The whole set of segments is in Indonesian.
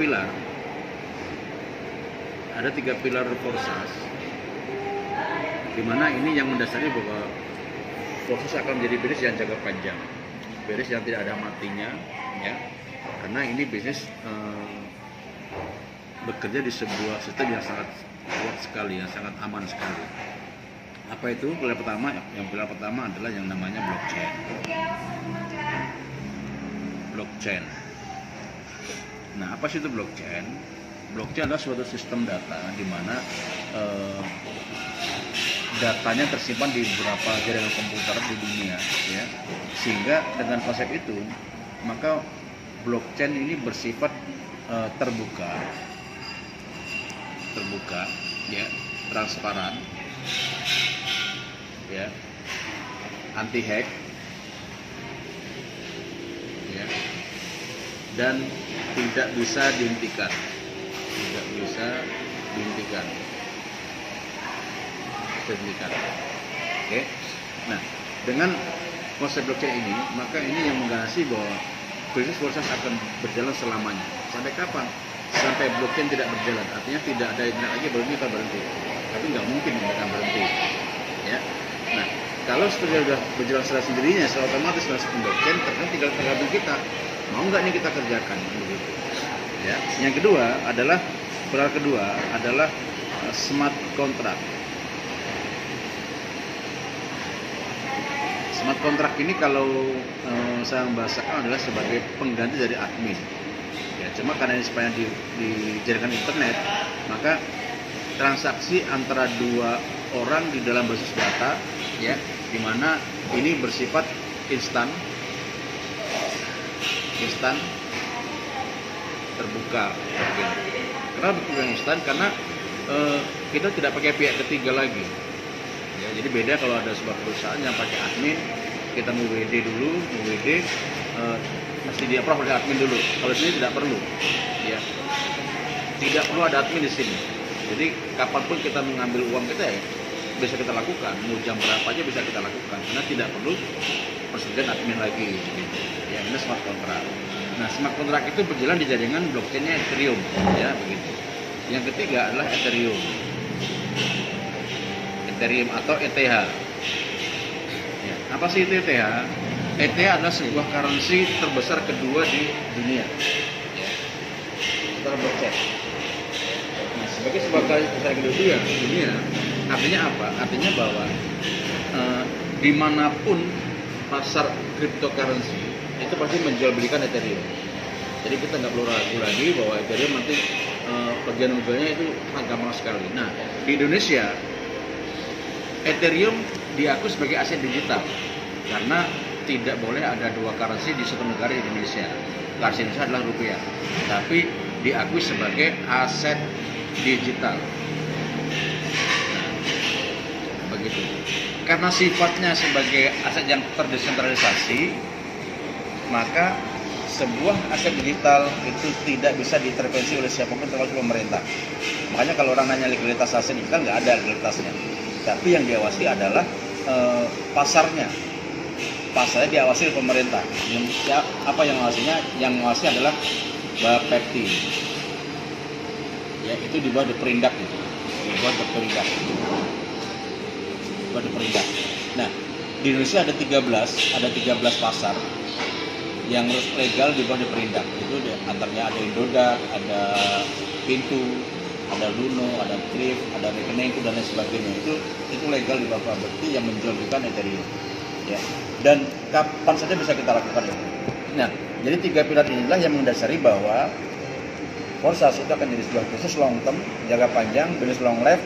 pilar. Ada 3 pilar Forsas, di mana ini yang mendasari bahwa Forsas akan menjadi bisnis yang jangka panjang, bisnis yang tidak ada matinya, ya, karena ini bisnis bekerja di sebuah sistem yang sangat kuat sekali, yang sangat aman sekali. Apa itu? Pilar pertama, pilar pertama adalah yang namanya blockchain. Blockchain. Nah, apa sih itu blockchain? Blockchain adalah suatu sistem data di mana datanya tersimpan di beberapa jaringan komputer di dunia, ya. Sehingga dengan konsep itu, maka blockchain ini bersifat terbuka, ya, transparan, ya, anti hack, ya, dan tidak bisa dihentikan. Oke. Nah, dengan konsep blockchain ini, maka ini yang menggaransi bahwa bisnis Forsas akan berjalan selamanya. Sampai kapan? Sampai blockchain tidak berjalan. Artinya tidak ada internet lagi, baru kita berhenti. Tapi nggak mungkin mereka berhenti. Ya. Nah, kalau sudah berjalan secara sendirinya, secara otomatis masuk blockchain, tinggal tergantung kita. Mau nggak nih kita kerjakan? Begitu. Ya. Yang kedua adalah smart contract. Smart contract ini kalau saya membahasakan adalah sebagai pengganti dari admin. Ya, cuma karena ini supaya di jaringan internet, maka transaksi antara dua orang di dalam basis data, ya, di mana ini bersifat instan, terbuka. Kenapa betul instan? Karena kita tidak pakai pihak ketiga lagi. Ya, jadi beda kalau ada sebuah perusahaan yang pakai admin, kita mau WD dulu, mesti dia approve oleh admin dulu. Kalau sini tidak perlu, ya, tidak perlu ada admin di sini. Jadi kapanpun kita mengambil uang kita, ya, bisa kita lakukan, mau jam berapa aja bisa kita lakukan, karena tidak perlu persetujuan admin lagi. Gitu. Ya, ini smart contract. Nah, smart contract itu berjalan di jaringan blockchainnya Ethereum, ya, begitu. Yang ketiga adalah Ethereum atau ETH. Ya, apa sih itu ETH? ETH adalah sebuah currency terbesar kedua di dunia, ya, setelah blockchain. Nah, sebagai sebuah currency terbesar kedua di dunia, artinya apa? Artinya bahwa dimanapun pasar cryptocurrency itu pasti menjual belikan Ethereum. Jadi kita nggak perlu ragu lagi bahwa Ethereum nanti bagian modalnya itu gampang sekali. Nah, di Indonesia Ethereum diakui sebagai aset digital karena tidak boleh ada dua currency di satu negara di Indonesia. Currency Indonesia adalah rupiah, tapi diakui sebagai aset digital. Nah, begitu. Karena sifatnya sebagai aset yang terdesentralisasi, maka sebuah aset digital itu tidak bisa diintervensi oleh siapapun termasuk pemerintah. Makanya kalau orang nanya likuiditas aset digital, nggak ada likuiditasnya. Tapi yang diawasi adalah pasarnya. Pasarnya diawasi oleh pemerintah. Apa yang mengawasinya? Yang mengawasi adalah Bapepti. Ya, itu di bawah Deperindak gitu. Di bawah Deperindak. Nah, di Indonesia ada 13 pasar yang legal di bawah Deperindak. Itu antaranya ada Indodax, ada Pintu, ada Luno, ada Trip, ada Rekening, dan lain sebagainya. Itu legal di bawah Bapepti yang menjualbelikan Ethereum. Ya. Dan kapan saja bisa kita lakukan itu. Nah, jadi 3 pilar inilah yang mendasari bahwa Forsas itu akan jadi sebuah bisnis long term, jangka panjang, bisnis long life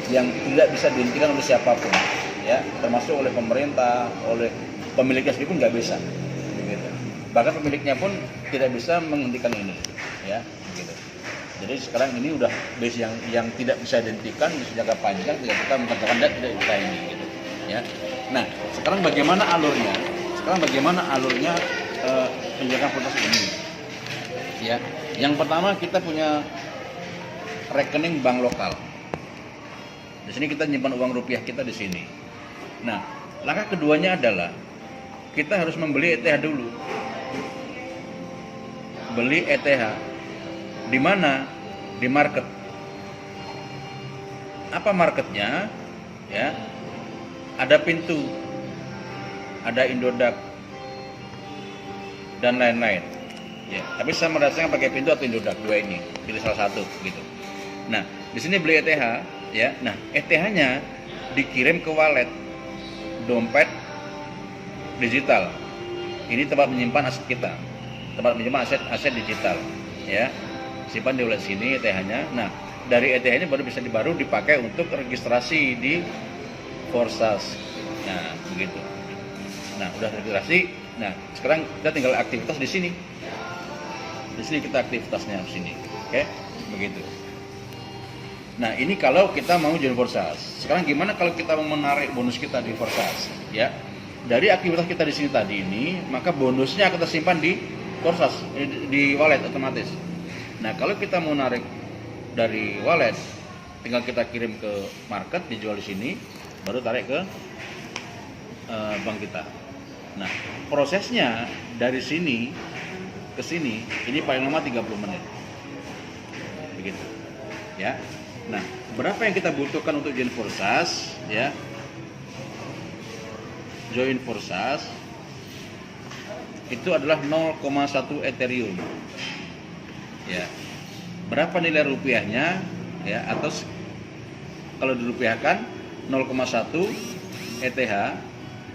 yang tidak bisa dihentikan oleh siapapun, ya, termasuk oleh pemerintah, oleh pemiliknya sendiri pun nggak bisa. Begitu. Bahkan pemiliknya pun tidak bisa menghentikan ini, ya, begitu. Jadi sekarang ini udah base yang tidak bisa dihentikan, bisa jangka panjang, tidak kita mengerjakan dan tidak kita ini, gitu, ya. Nah, sekarang bagaimana alurnya? Penjagaan Forsas ini, ya. Yang pertama kita punya rekening bank lokal. Di sini kita nyimpan uang rupiah kita di sini. Nah, langkah keduanya adalah kita harus membeli ETH dulu. Beli ETH Di mana? Di market. Apa marketnya? Ya, ada pintu, ada Indodax, dan lain-lain. Ya, tapi saya merasakan pakai pintu atau Indodax, dua ini, pilih salah satu gitu. Nah, di sini beli ETH, ya. Nah, ETH-nya dikirim ke wallet, dompet digital. Ini tempat menyimpan aset kita, tempat menyimpan aset digital, ya. Simpan di wallet sini ETH-nya. Nah, dari ETH-nya baru bisa dipakai untuk registrasi di Forsas. Nah, begitu. Nah, udah registrasi. Nah, sekarang kita tinggal aktivitas di sini. Di sini kita aktivitasnya di sini. Oke, begitu. Nah, ini kalau kita mau join Forsas. Sekarang gimana kalau kita mau menarik bonus kita di Forsas? Ya, dari aktivitas kita di sini tadi ini, maka bonusnya akan tersimpan di Forsas, di wallet otomatis. Nah, kalau kita mau narik dari wallet, tinggal kita kirim ke market, dijual di sini, baru tarik ke bank kita. Nah, prosesnya dari sini ke sini ini paling lama 30 menit. Begitu. Ya. Nah, berapa yang kita butuhkan untuk join Forsas, ya? Join Forsas itu adalah 0,1 Ethereum. Ya. Berapa nilai rupiahnya, ya, atau kalau dirupiahkan 0,1 ETH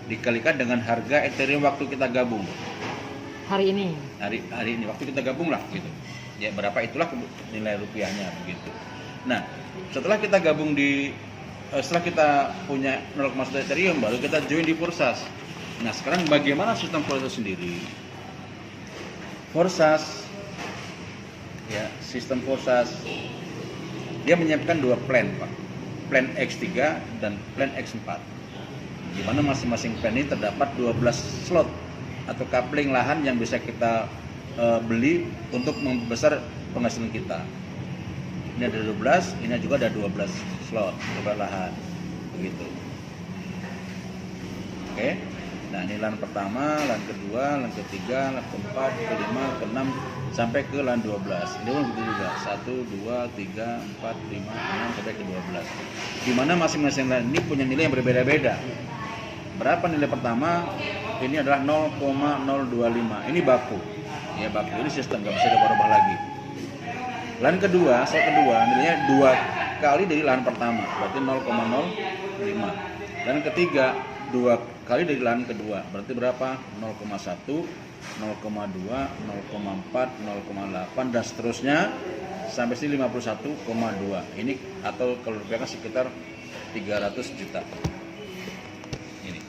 dikalikan dengan harga Ethereum waktu kita gabung hari ini waktu kita gabung lah gitu ya, berapa itulah nilai rupiahnya begitu. Nah, setelah kita gabung setelah kita punya 0,1 Ethereum, baru kita join di Forsas. Nah, sekarang bagaimana sistem Forsas sendiri? Forsas, ya, sistem Forsas dia menyiapkan dua plan, Pak. Plan X3 dan plan X4. Di mana masing-masing plan ini terdapat 12 slot atau coupling lahan yang bisa kita beli untuk membesar penghasilan kita. Ini ada 12, ini juga ada 12 slot, 12 lahan. Begitu. Oke. Nah, ini LAN pertama, LAN kedua, LAN ketiga, LAN keempat, kelima, keenam, sampai ke LAN 12. Ini pun begitu juga. 1, 2, 3, 4, 5, 6, sampai ke 12. Di mana masing-masing LAN ini punya nilai yang berbeda-beda. Berapa nilai pertama? Ini adalah 0,025. Ini baku. Ya, baku ini sistem, nggak bisa dirubah lagi. LAN kedua, slot kedua, nilainya 2 kali dari LAN pertama, berarti 0,05. LAN ketiga 2 kali dari LAN kedua, berarti berapa? 0,1, 0,2, 0,4, 0,8 dan seterusnya sampai sini 51,2. Ini atau kalau rupiahkan sekitar 300 juta. Ini.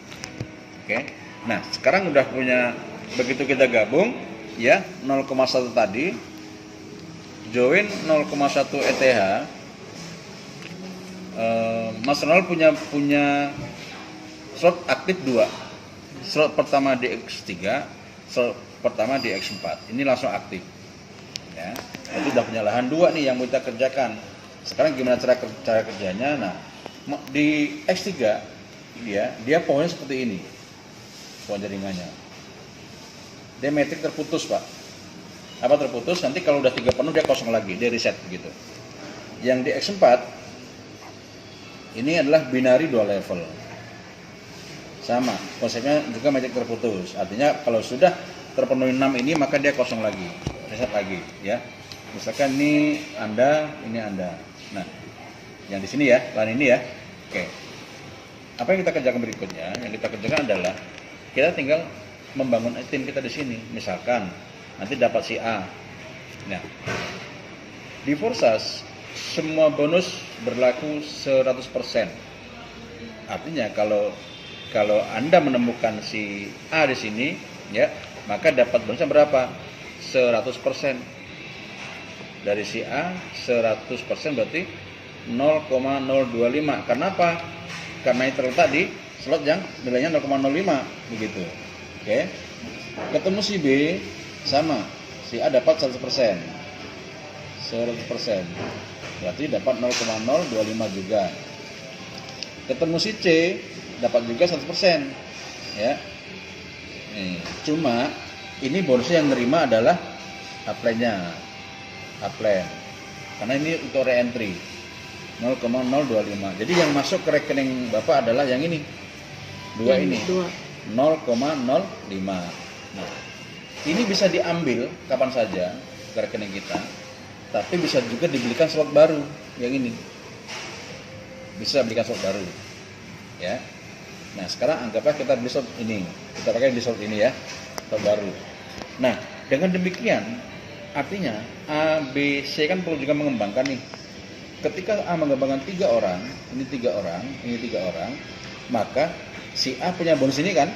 Oke. Nah, sekarang udah punya, begitu kita gabung ya 0,1 tadi join 0,1 ETH. Mas Ronald punya slot aktif 2. Slot pertama di X3, slot pertama di X4. Ini langsung aktif. Ya. Itu udah punya lahan 2 nih yang mau kita kerjakan. Sekarang gimana cara kerjanya? Nah, di X3 dia pohonnya seperti ini. Pohon jaringannya. Dia metrik terputus, Pak. Apa terputus? Nanti kalau udah 3 penuh dia kosong lagi, dia reset begitu. Yang di X4 ini adalah binary 2 level. Sama, konsepnya juga metrik terputus. Artinya kalau sudah terpenuhi 6 ini maka dia kosong lagi, reset lagi, ya. Misalkan ini Anda, ini Anda. Nah, yang di sini ya, LAN ini ya. Oke. Apa yang kita kerjakan berikutnya? Yang kita kerjakan adalah kita tinggal membangun tim kita di sini. Misalkan nanti dapat si A. Nah, di Forsas semua bonus berlaku 100%. Artinya kalau Anda menemukan si A di sini, ya, maka dapat bonusnya berapa? 100%. Dari si A 100% berarti 0,025. Karena apa? Karena ini terletak di slot yang nilainya 0,05 begitu. Oke. Ketemu si B sama. Si A dapat 100%. 100%. Berarti dapat 0,025 juga. Ketemu si C dapat juga 100%. Ya. Nih, cuma ini bonusnya yang nerima adalah upline-nya. upline. Karena ini untuk re-entry 0,025. Jadi yang masuk ke rekening Bapak adalah yang ini. Dua ini. 0,05. Nah, ini bisa diambil kapan saja ke rekening kita. Tapi bisa juga dibelikan slot baru yang ini. Bisa belikan slot baru. Ya. Nah, sekarang anggaplah kita beli slot ini. Kita pakai di slot ini ya. Slot baru. Nah, dengan demikian artinya A, B, C kan perlu juga mengembangkan nih. Ketika A mengembangkan 3 orang, ini 3 orang, ini 3 orang, maka si A punya bonus ini kan?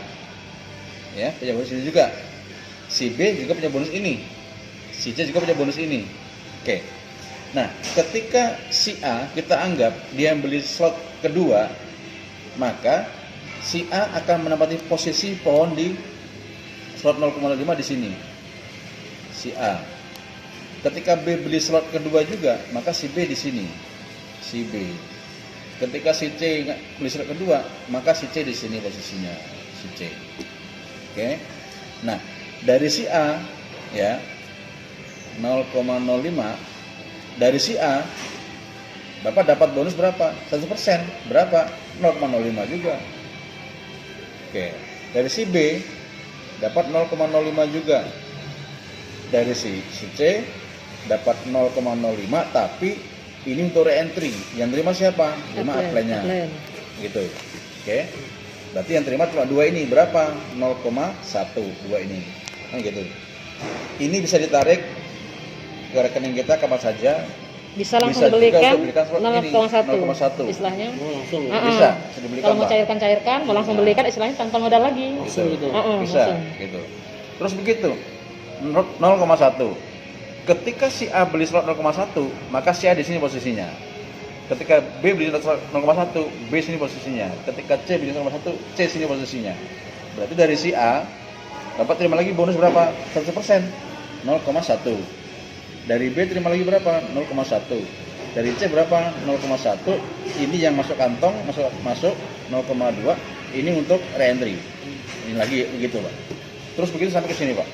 Ya, punya bonus ini juga. Si B juga punya bonus ini. Si C juga punya bonus ini. Oke. Nah, ketika si A kita anggap dia beli slot kedua, maka si A akan menempati posisi pohon di slot 0,05 di sini. Si A. Ketika B beli slot kedua juga, maka si B di sini. Si B. Ketika si C beli slot kedua, maka si C di sini posisinya. Si C. Oke. Nah, dari si A ya 0,05 dari si A Bapak dapat bonus berapa? 1%. Berapa? 0,05 juga. Oke. Dari si B dapat 0,05 juga. Dari si C dapat 0,05, tapi ini untuk re-entry. Yang terima siapa? Terima upline-nya. Gitu. Oke. Berarti yang terima cuma 2 ini. Berapa? 0,1. 2 ini. Nah gitu. Ini bisa ditarik ke rekening kita kapan saja. Bisa langsung dibelikan 0,1 istilahnya. Langsung. Bisa dibelikan. Kalau mau cairkan, mau langsung belikan istilahnya tanpa modal lagi. Langsung gitu. langsung. Bisa gitu. Terus begitu. 0,1. Ketika si A beli slot 0,1, maka si A di sini posisinya. Ketika B beli slot 0,1, B sini posisinya. Ketika C beli 0,1, C sini posisinya. Berarti dari si A dapat terima lagi bonus berapa? 100%. 0,1. Dari B terima lagi berapa? 0,1. Dari C berapa? 0,1. Ini yang masuk kantong, masuk 0,2. Ini untuk re-entry. Ini lagi begitu, Pak. Terus begitu sampai ke sini, Pak.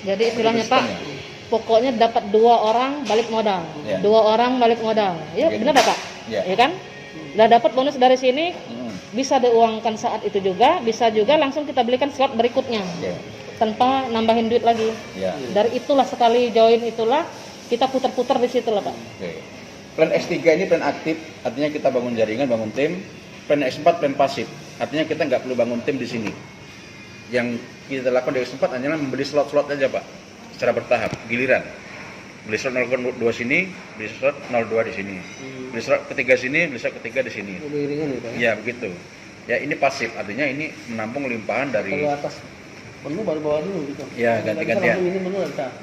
Jadi istilahnya Pak, pokoknya dapat 2 orang balik modal. Ya. 2 orang balik modal. Ya, Begitu. benar Pak? Ya. Ya kan? Udah dapat bonus dari sini, bisa diuangkan saat itu juga, bisa juga langsung kita belikan slot berikutnya. Ya. Tanpa nambahin duit lagi. Ya. Dari itulah sekali join itulah kita putar-putar di situ lah Pak. Oke. Plan X3 ini plan aktif, artinya kita bangun jaringan, bangun tim. Plan X4 plan pasif, artinya kita nggak perlu bangun tim di sini. Yang kita lakukan di X4 hanyalah membeli slot-slot aja Pak, secara bertahap, giliran. Beli slot 0,2 sini, beli slot 0,2 di sini. Beli slot ketiga sini, beli slot ketiga di sini. Ya begitu. Ya ini pasif, artinya ini menampung limpahan dari. Kalau atas menu baru bawah dulu gitu. Ya ganti-gantian.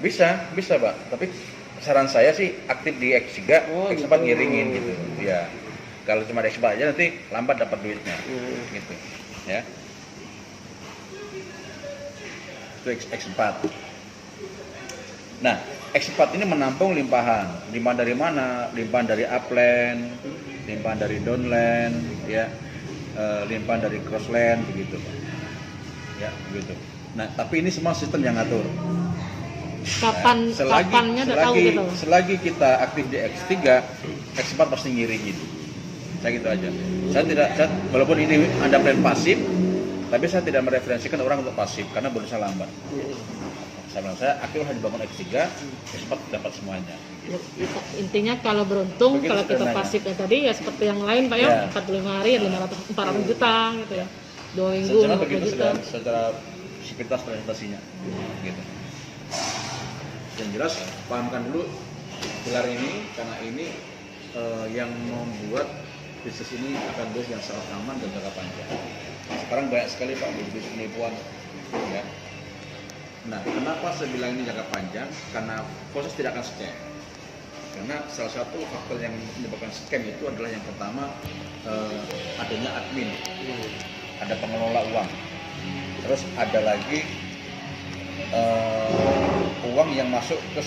Bisa Pak. Tapi saran saya sih aktif di X3, X4 gitu. ngiringin gitu. Ya. Kalau cuma di X4 aja nanti lambat dapat duitnya. Gitu. Ya. Itu X4. Nah, X4 ini menampung limpahan. Limpahan dari mana? Limpahan dari upland, limpahan dari downland, ya, limpahan dari crossland, begitu, Pak. Ya, begitu. Nah, tapi ini semua sistem yang ngatur. Kapannya udah tahu gitu. Selagi kita aktif di X3, X4 pasti ngiringin. Saya gitu aja. Saya walaupun ini ada plan pasif, tapi saya tidak mereferensikan orang untuk pasif karena bonusnya lambat. Saya aktif hanya bangun X3, X4 dapat semuanya. Ya, intinya kalau beruntung, begitu kalau kita sebenarnya. pasifnya tadi ya seperti yang lain Pak ya, 45 hari 400 juta gitu ya. 2 minggu Secara 50 begitu juta. secara sekuritas presentasinya, gitu. Yang jelas pahamkan dulu pilar ini karena ini yang membuat bisnis ini akan terus yang sangat aman dan jangka panjang. Sekarang banyak sekali Pak bisnis penipuan, ya. Nah, kenapa saya bilang ini jangka panjang? Karena proses tidak akan scam. Karena salah satu faktor yang menyebabkan scam itu adalah yang pertama adanya admin, ada pengelola uang, terus ada lagi uang yang masuk ke